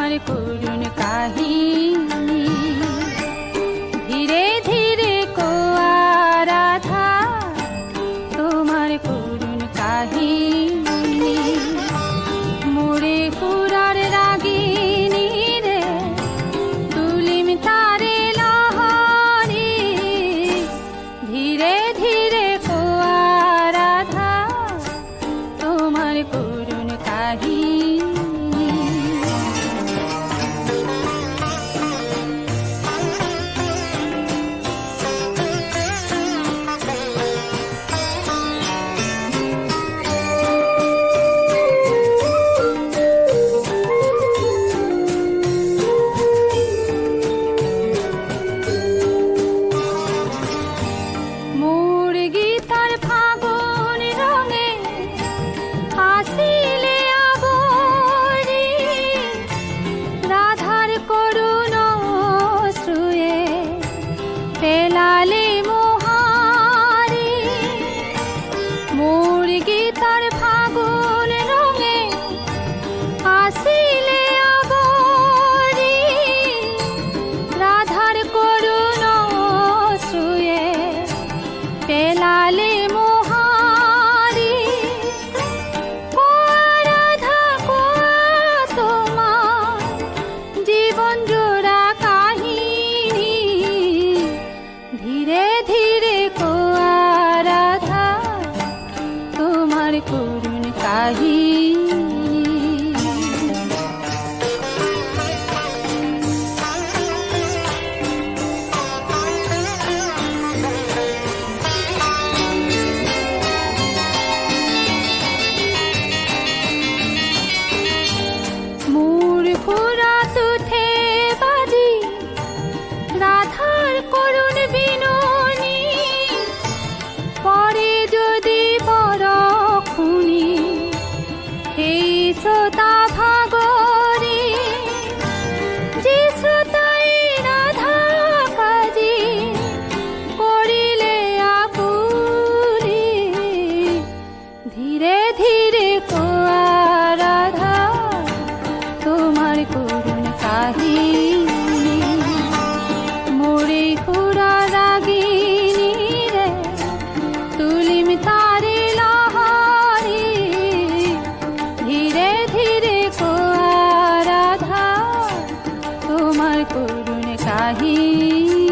তোমার করুণ কাহিনী ধীরে ধীরে কোয়া রাধা তোমার করুণ কাহিনী মোরে পুরার রাগিনী রে তুলিম তারে লহরি ধীরে ধীরে কোয়া রাধা তোমার করুণ কাহিনী পেলালে মোহারি মোর গীতার ফাগুন রঙে আসিলে আবরি রাধার করুণ শ্রুয়ে পেলালে মোহারি রাধা তোমার জীবন জোড়া কাহিনী ধীরে ধীরে কোয়া রাধা তোমার করুণ কাহিনী মোর ফুরাত উঠে বাজি রাধার করুণ বিননি পরে যদি পরখুনি এই শ্রোতা ভাগরে যে শ্রোতাই রাধা কাজী করিলে আকুলি ধীরে ধীরে কোয়া রাধা তোমার করুণ কাহিনী মোরে পুরা রাগিনী রে তুলিম তারে লহরি ধীরে ধীরে কোয়া রাধা তোমার করুণ কাহিনী